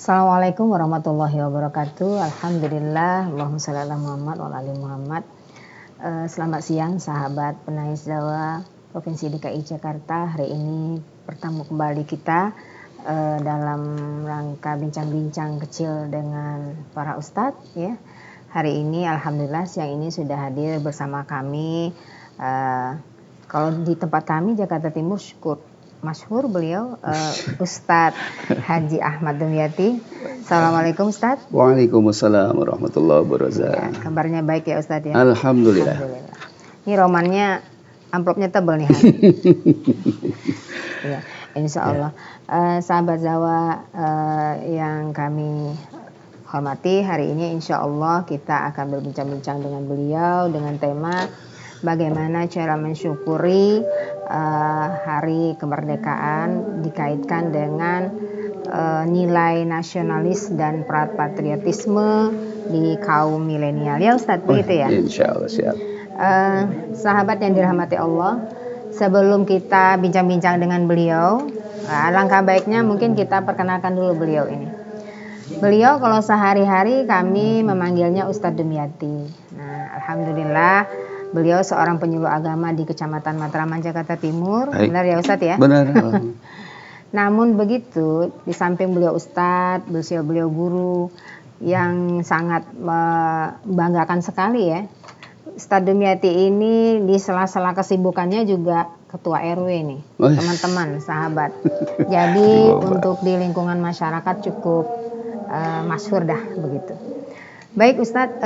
Assalamualaikum warahmatullahi wabarakatuh. Alhamdulillah, Allahumma shalli ala Muhammad wa ala ali Muhammad. Selamat siang sahabat Penais Dakwah Provinsi DKI Jakarta. Hari ini bertemu kembali kita dalam rangka bincang-bincang kecil dengan para ustadz ya. Hari ini alhamdulillah siang ini sudah hadir bersama kami. Kalau di tempat kami Jakarta Timur masyhur beliau Ustadz Haji Ahmad Dumyati. Assalamualaikum Ustadz. Waalaikumsalam warahmatullahi wabarakatuh. Ya, kabarnya baik ya Ustadz ya. Alhamdulillah. Ini romannya amplopnya tebal nih. Ya, insya Allah. Sahabat Zawa yang kami hormati, hari ini insya Allah kita akan berbincang-bincang dengan beliau dengan tema bagaimana cara mensyukuri hari kemerdekaan dikaitkan dengan nilai nasionalis dan patriotisme di kaum milenial. Ya Ustadz, begitu ya? Insya Allah siap. Sahabat yang dirahmati Allah, sebelum kita bincang-bincang dengan beliau, alangkah baiknya mungkin kita perkenalkan dulu beliau ini. Beliau kalau sehari-hari kami memanggilnya Ustadz Dumyati. Nah, alhamdulillah beliau seorang penyuluh agama di Kecamatan Matraman, Jakarta Timur. Baik. Benar ya Ustadz ya? Benar. Namun begitu, di samping beliau Ustadz, beliau guru yang sangat membanggakan sekali ya. Ustadz Dumyati ini di sela-sela kesibukannya juga ketua RW nih, teman-teman, sahabat. Jadi untuk di lingkungan masyarakat cukup masyhur dah begitu. Baik Ustadz,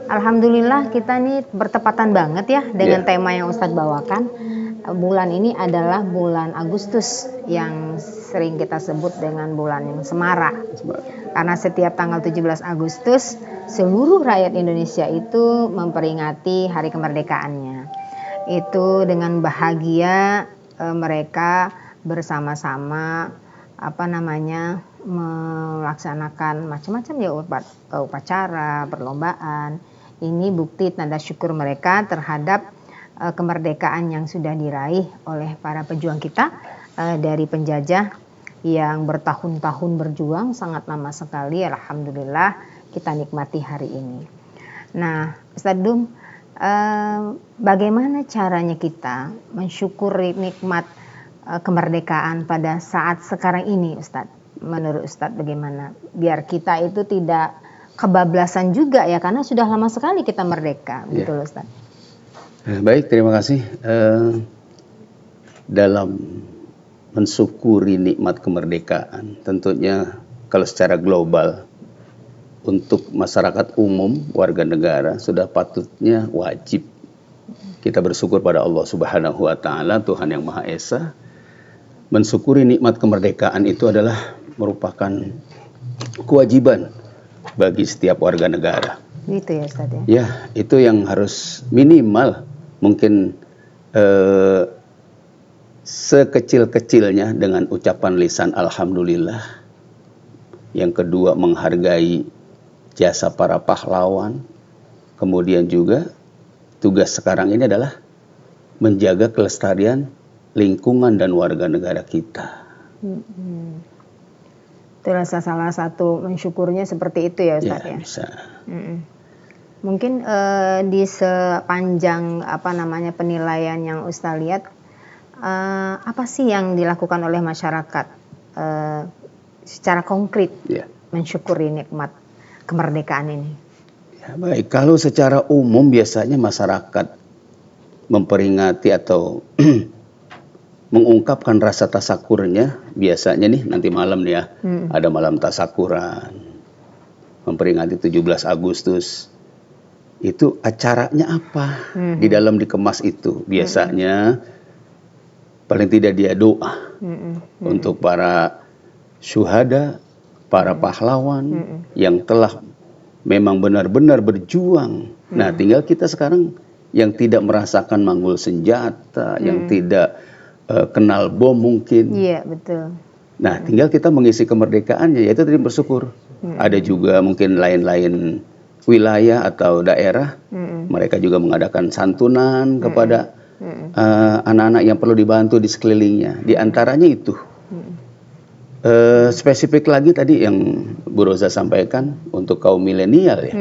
alhamdulillah kita nih bertepatan banget ya dengan tema yang Ustadz bawakan. Bulan ini adalah bulan Agustus yang sering kita sebut dengan bulan yang Semara. Karena setiap tanggal 17 Agustus seluruh rakyat Indonesia itu memperingati hari kemerdekaannya. Itu dengan bahagia mereka bersama-sama melaksanakan macam-macam ya upacara, perlombaan. Ini bukti tanda syukur mereka terhadap kemerdekaan yang sudah diraih oleh para pejuang kita dari penjajah yang bertahun-tahun berjuang sangat lama sekali. Alhamdulillah kita nikmati hari ini. Nah, Ustadz Dum, bagaimana caranya kita mensyukuri nikmat kemerdekaan pada saat sekarang ini, Ustadz? Menurut Ustadz bagaimana? Biar kita itu tidak kebablasan juga ya, karena sudah lama sekali kita merdeka, betul Ustadz? Baik, terima kasih. Dalam mensyukuri nikmat kemerdekaan, tentunya kalau secara global untuk masyarakat umum, warga negara sudah patutnya wajib kita bersyukur pada Allah Subhanahu wa taala, Tuhan yang Maha Esa. Mensyukuri nikmat kemerdekaan itu adalah merupakan kewajiban bagi setiap warga negara. Gitu ya Ustaz ya? Ya, itu yang harus minimal mungkin sekecil-kecilnya dengan ucapan lisan alhamdulillah. Yang kedua, menghargai jasa para pahlawan. Kemudian juga tugas sekarang ini adalah menjaga kelestarian lingkungan dan warga negara kita. Itu rasa salah satu mensyukurnya seperti itu ya Ustaz ya? Bisa. Mungkin di sepanjang penilaian yang Ustaz lihat, apa sih yang dilakukan oleh masyarakat secara konkret mensyukuri nikmat kemerdekaan ini? Ya, baik, kalau secara umum biasanya masyarakat memperingati atau mengungkapkan rasa tasakurnya biasanya nih nanti malam nih ya, ada malam tasakuran, memperingati 17 Agustus. Itu acaranya apa? Di dalam dikemas itu biasanya paling tidak dia doa untuk para syuhada, para pahlawan yang telah memang benar-benar berjuang. Nah, tinggal kita sekarang yang tidak merasakan manggul senjata, yang tidak kenal bom mungkin. Iya, betul. Nah, tinggal kita mengisi kemerdekaannya, yaitu tadi bersyukur. Ada juga mungkin lain-lain wilayah atau daerah, mereka juga mengadakan santunan kepada anak-anak yang perlu dibantu di sekelilingnya. Di antaranya itu Spesifik lagi tadi yang Bu Roza sampaikan untuk kaum milenial ya.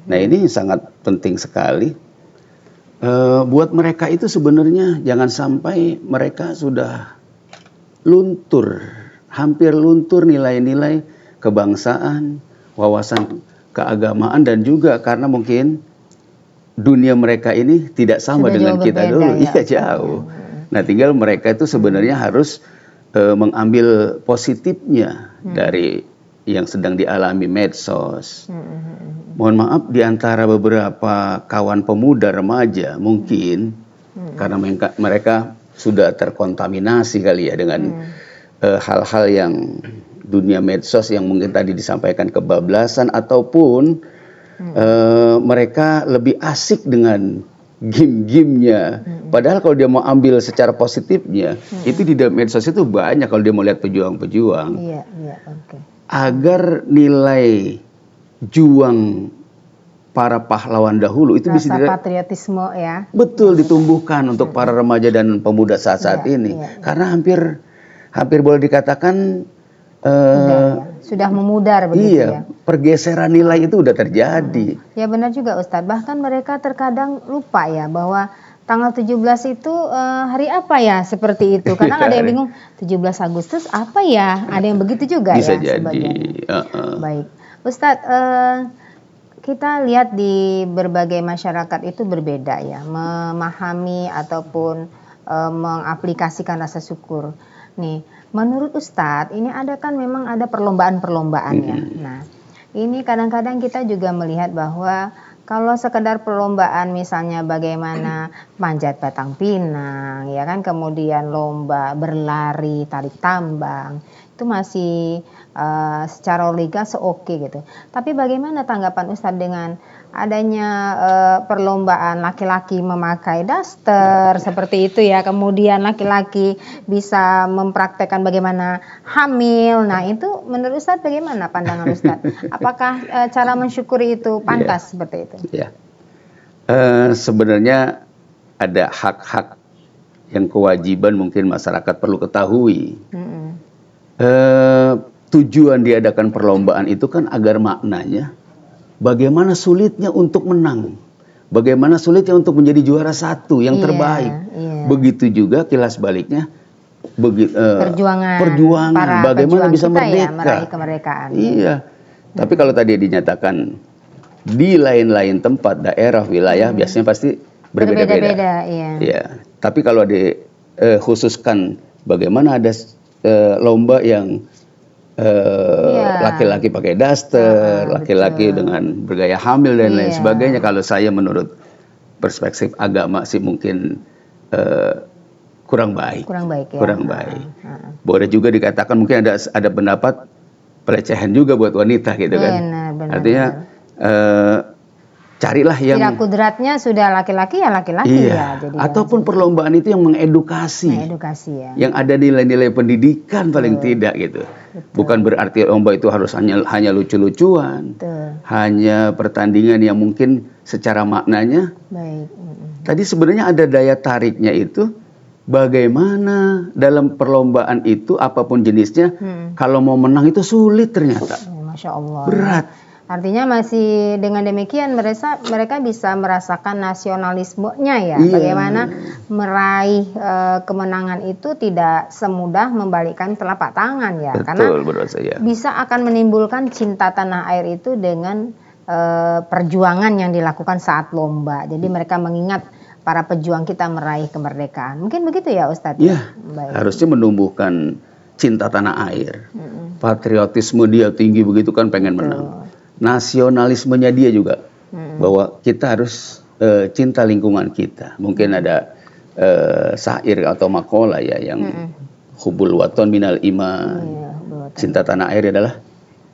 Nah ini sangat penting sekali. Buat mereka itu sebenarnya jangan sampai mereka sudah luntur, hampir luntur nilai-nilai kebangsaan, wawasan keagamaan, dan juga karena mungkin dunia mereka ini tidak sama Sudah dengan jauh kita berbeda, dulu. ya. Iya jauh. Nah tinggal mereka itu sebenarnya harus mengambil positifnya dari yang sedang dialami medsos. Mohon maaf, di antara beberapa kawan pemuda remaja mungkin karena mereka sudah terkontaminasi kali ya dengan hal-hal yang dunia medsos yang mungkin tadi disampaikan kebablasan, ataupun mereka lebih asik dengan game-gamenya. Padahal kalau dia mau ambil secara positifnya, itu di dalam medsos itu banyak kalau dia mau lihat pejuang-pejuang. Agar nilai juang para pahlawan dahulu itu bisa patriotisme ya. Betul, ditumbuhkan untuk para remaja dan pemuda saat-saat ini. Karena hampir boleh dikatakan sudah memudar begitu ya. Pergeseran nilai itu udah terjadi. Ya benar juga Ustadz. Bahkan mereka terkadang lupa ya bahwa tanggal 17 itu hari apa ya, seperti itu. Karena ada yang bingung 17 Agustus apa ya? Ada yang begitu juga bisa ya. Jadi. Baik. Ustadz, kita lihat di berbagai masyarakat itu berbeda ya, memahami ataupun mengaplikasikan rasa syukur. Nih, menurut Ustadz, ini memang ada perlombaan-perlombaan ya. Nah, ini kadang-kadang kita juga melihat bahwa kalau sekedar perlombaan misalnya bagaimana manjat batang pinang, ya kan, kemudian lomba berlari, tarik tambang, itu masih secara liga seoke gitu. Tapi bagaimana tanggapan Ustadz dengan adanya perlombaan laki-laki memakai daster seperti itu ya, kemudian laki-laki bisa mempraktekkan bagaimana hamil. Nah itu menurut Ustadz bagaimana pandangan Ustadz? Apakah cara mensyukuri itu pantas seperti itu? Sebenarnya ada hak-hak yang kewajiban mungkin masyarakat perlu ketahui. Tujuan diadakan perlombaan itu kan agar maknanya bagaimana sulitnya untuk menang, bagaimana sulitnya untuk menjadi juara satu yang terbaik. Begitu juga kilas baliknya, perjuangan bagaimana bisa merdeka, ya, meraih kemerdekaan. Iya. Tapi kalau tadi dinyatakan di lain-lain tempat, daerah, wilayah biasanya pasti berbeda-beda. Iya. Tapi kalau dikhususkan bagaimana ada lomba yang laki-laki pakai daster, laki-laki dengan bergaya hamil dan lain sebagainya. Kalau saya menurut perspektif agama sih mungkin kurang baik. Kurang baik. Boleh juga dikatakan mungkin ada pendapat pelecehan juga buat wanita gitu kan. Benar, artinya carilah yang tidak kudratnya sudah laki-laki ya laki-laki ya. Jadi ataupun perlombaan itu yang mengedukasi. Ya. Yang ada nilai-nilai pendidikan paling tidak gitu. Bukan berarti lomba itu harus hanya lucu-lucuan. Hanya pertandingan yang mungkin secara maknanya. Tadi sebenarnya ada daya tariknya itu. Bagaimana dalam perlombaan itu apapun jenisnya, kalau mau menang itu sulit ternyata. Masya Allah. Berat. Artinya masih dengan demikian mereka bisa merasakan nasionalismenya ya. Bagaimana meraih kemenangan itu tidak semudah membalikkan telapak tangan ya. Betul, karena bisa akan menimbulkan cinta tanah air itu dengan perjuangan yang dilakukan saat lomba. Jadi mereka mengingat para pejuang kita meraih kemerdekaan. Mungkin begitu ya Ustadz? Iya, harusnya menumbuhkan cinta tanah air. Patriotisme dia tinggi begitu kan, pengen menang. Nasionalismenya dia juga. Bahwa kita harus cinta lingkungan kita. Mungkin ada syair atau makalah ya yang hubul waton minal iman. Cinta tanah air adalah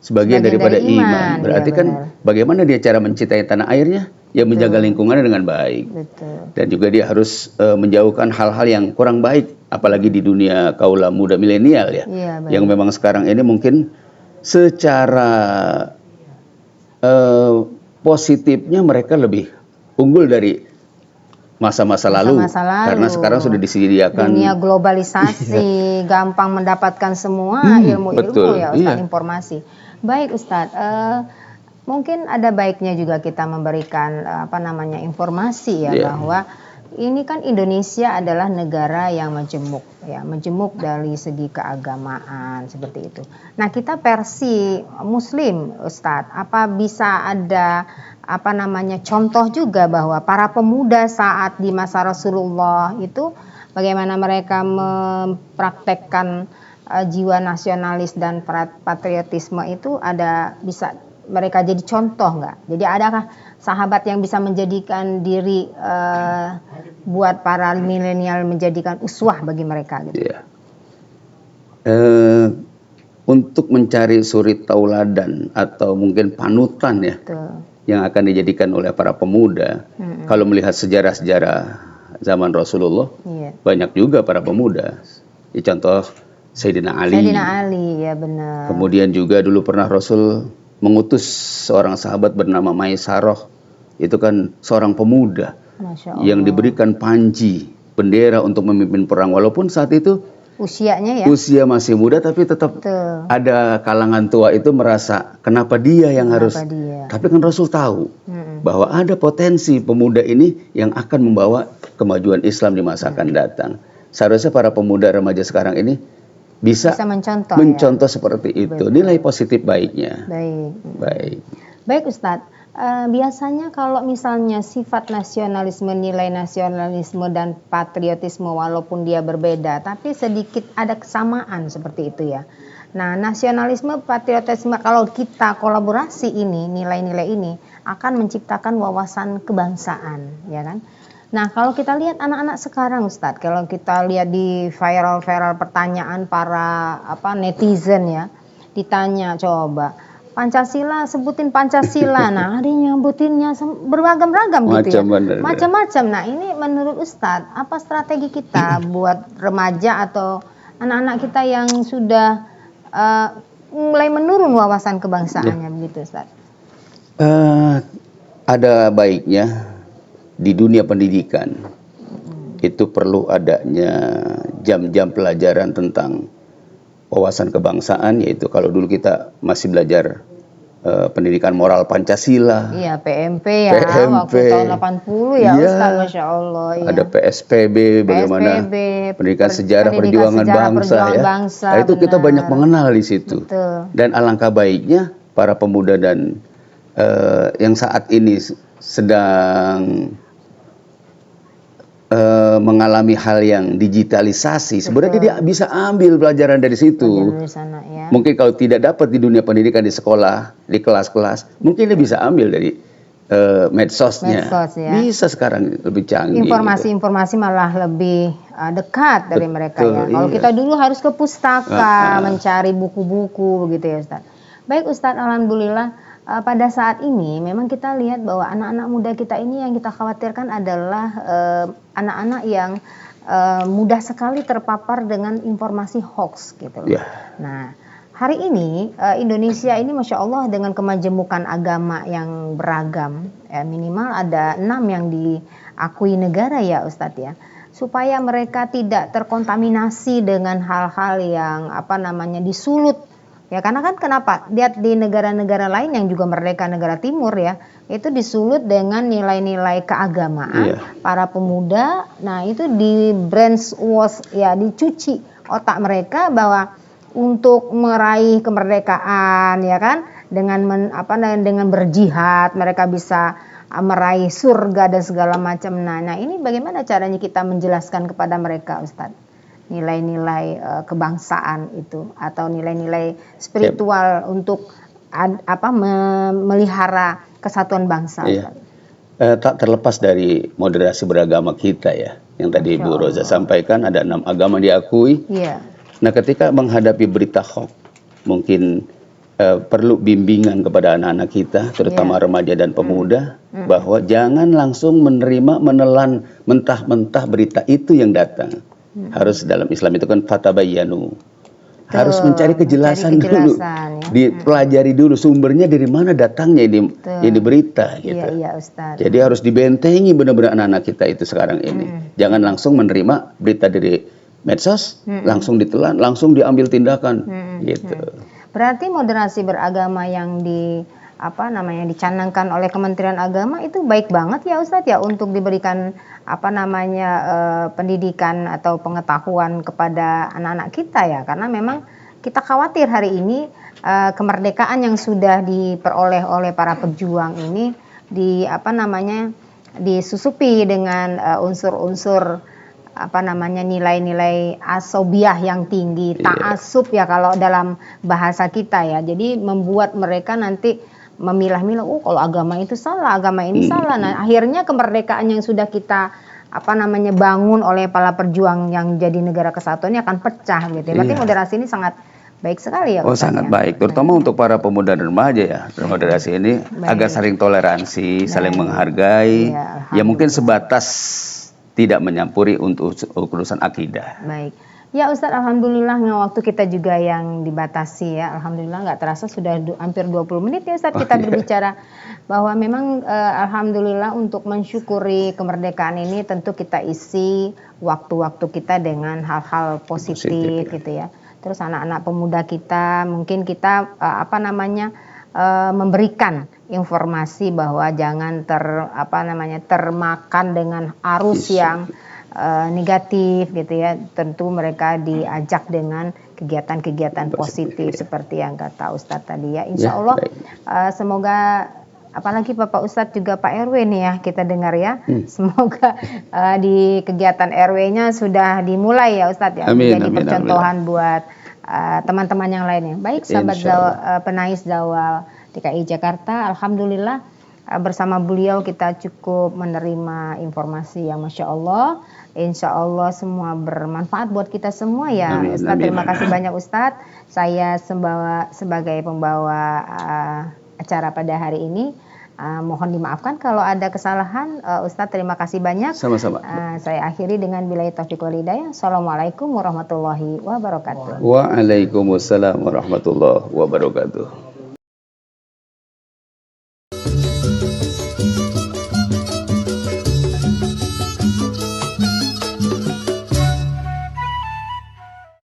sebagian daripada iman. Berarti kan bagaimana dia cara mencintai tanah airnya? Ya menjaga lingkungannya dengan baik. Dan juga dia harus menjauhkan hal-hal yang kurang baik, apalagi di dunia kaula muda milenial ya, yang memang sekarang ini mungkin secara positifnya mereka lebih unggul dari masa-masa lalu, karena sekarang sudah disediakan dunia globalisasi, gampang mendapatkan semua ilmu-ilmu ya Ustadz, informasi. Baik Ustadz, mungkin ada baiknya juga kita memberikan informasi ya, bahwa ini kan Indonesia adalah negara yang majemuk dari segi keagamaan seperti itu. Nah, kita versi Muslim Ustadz, apa bisa ada contoh juga bahwa para pemuda saat di masa Rasulullah itu bagaimana mereka mempraktekkan jiwa nasionalis dan patriotisme itu bisa mereka jadi contoh nggak? Jadi adakah sahabat yang bisa menjadikan diri buat para milenial menjadikan uswah bagi mereka gitu? Yeah. Untuk mencari suri tauladan atau mungkin panutan ya. Betul. Yang akan dijadikan oleh para pemuda. Kalau melihat sejarah-sejarah zaman Rasulullah, banyak juga para pemuda. Contoh Sayyidina Ali. Sayyidina Ali, ya benar. Kemudian juga dulu pernah Rasul mengutus seorang sahabat bernama Maisarah. Itu kan seorang pemuda yang diberikan panji, bendera untuk memimpin perang. Walaupun saat itu usianya usia masih muda, tapi tetap ada kalangan tua itu merasa kenapa dia yang harus. Tapi kan Rasul tahu bahwa ada potensi pemuda ini yang akan membawa kemajuan Islam di masa akan datang. Seharusnya para pemuda remaja sekarang ini bisa mencontoh seperti itu. Betul. Nilai positif baiknya. Baik Ustadz. Biasanya kalau misalnya sifat nasionalisme, nilai nasionalisme dan patriotisme walaupun dia berbeda, tapi sedikit ada kesamaan seperti itu ya. Nah, nasionalisme, patriotisme kalau kita kolaborasi ini, nilai-nilai ini akan menciptakan wawasan kebangsaan, ya kan? Nah, kalau kita lihat anak-anak sekarang Ustadz, kalau kita lihat di viral-viral pertanyaan para netizen ya, ditanya coba Pancasila, sebutin Pancasila. Nah, ada yang nyebutinnya beragam-ragam gitu ya. Macam-macam. Nah, ini menurut Ustadz, apa strategi kita buat remaja atau anak-anak kita yang sudah mulai menurun wawasan kebangsaannya begitu Ustadz? Ada baiknya di dunia pendidikan itu perlu adanya jam-jam pelajaran tentang wawasan kebangsaan, yaitu kalau dulu kita masih belajar pendidikan moral Pancasila. Iya, PMP ya, waktu tahun 80 ya, Ustaz, Masya Allah. Ya. Ada PSPB, bagaimana pendidikan sejarah perjuangan bangsa. Nah, itu kita banyak mengenal di situ. Betul. Dan alangkah baiknya para pemuda dan yang saat ini sedang mengalami hal yang digitalisasi, sebenarnya dia bisa ambil pelajaran dari situ. Mungkin kalau tidak dapat di dunia pendidikan di sekolah, di kelas-kelas, mungkin dia bisa ambil dari medsosnya. Bisa sekarang lebih canggih. Informasi-informasi malah lebih dekat dari mereka ya. Kalau kita dulu harus ke pustaka mencari buku-buku begitu ya Ustaz. Baik Ustaz, alhamdulillah. Pada saat ini memang kita lihat bahwa anak-anak muda kita ini yang kita khawatirkan adalah anak-anak yang mudah sekali terpapar dengan informasi hoax gitu. Nah, hari ini Indonesia ini Masya Allah dengan kemajemukan agama yang beragam, minimal ada 6 yang diakui negara ya Ustadz ya, supaya mereka tidak terkontaminasi dengan hal-hal yang disulut. Ya karena kan kenapa? Lihat di negara-negara lain yang juga merdeka, negara timur ya, itu disulut dengan nilai-nilai keagamaan para pemuda. Nah, itu di brainwash ya, dicuci otak mereka bahwa untuk meraih kemerdekaan ya kan, dengan berjihad mereka bisa meraih surga dan segala macam. Nah, ini bagaimana caranya kita menjelaskan kepada mereka, Ustadz? Nilai-nilai kebangsaan itu atau nilai-nilai spiritual untuk melihara kesatuan bangsa. Tak terlepas dari moderasi beragama kita ya, yang tadi Ibu Roza sampaikan ada 6 agama diakui. Nah, ketika menghadapi berita hoax, mungkin perlu bimbingan kepada anak-anak kita, terutama remaja dan pemuda, bahwa jangan langsung menelan mentah-mentah berita itu yang datang. Harus dalam Islam itu kan fatabayyanu. harus mencari kejelasan dulu, ya. Dipelajari dulu sumbernya dari mana datangnya ini berita gitu. Iya, Ustaz. Jadi harus dibentengi benar-benar anak-anak kita itu sekarang ini. Jangan langsung menerima berita dari medsos, langsung ditelan, langsung diambil tindakan gitu. Berarti moderasi beragama yang dicanangkan oleh Kementerian Agama itu baik banget ya Ustadz ya, untuk diberikan pendidikan atau pengetahuan kepada anak-anak kita ya, karena memang kita khawatir hari ini kemerdekaan yang sudah diperoleh oleh para pejuang ini disusupi dengan unsur-unsur nilai-nilai asobiah yang tinggi, ta'assub ya kalau dalam bahasa kita ya. Jadi membuat mereka nanti memilah-milah, kalau agama itu salah, agama ini salah. Nah, akhirnya kemerdekaan yang sudah kita bangun oleh para perjuang yang jadi negara kesatuan ini akan pecah gitu. Berarti moderasi ini sangat baik sekali ya. Sangat baik, terutama untuk para pemuda dan remaja ya. Moderasi ini agar saling toleransi, saling menghargai. Ya mungkin sebatas tidak menyampuri untuk urusan akidah. Baik. Ya Ustadz, alhamdulillah waktu kita juga yang dibatasi ya. Alhamdulillah nggak terasa sudah hampir 20 menit ya Ustadz kita berbicara. Bahwa memang alhamdulillah untuk mensyukuri kemerdekaan ini tentu kita isi waktu-waktu kita dengan hal-hal positif gitu ya. Terus anak-anak pemuda kita mungkin kita memberikan informasi bahwa jangan termakan dengan arus yang negatif gitu ya. Tentu mereka diajak dengan kegiatan-kegiatan positif seperti yang kata Ustadz tadi ya. Insya Allah semoga, apalagi Bapak Ustadz juga Pak RW nih ya kita dengar ya. Semoga di kegiatan RW-nya sudah dimulai ya Ustadz ya. Menjadi percontohan buat teman-teman yang lainnya. Baik sahabat penais Zawal DKI Jakarta, alhamdulillah bersama beliau kita cukup menerima informasi yang Masya Allah. Insya Allah semua bermanfaat buat kita semua ya. Ustadz, terima kasih banyak Ustadz. Saya sebagai pembawa acara pada hari ini mohon dimaafkan kalau ada kesalahan. Ustadz, terima kasih banyak. Sama-sama. Saya akhiri dengan billahi taufiq wal hidayah. Assalamualaikum warahmatullahi wabarakatuh. Waalaikumsalam warahmatullahi wabarakatuh.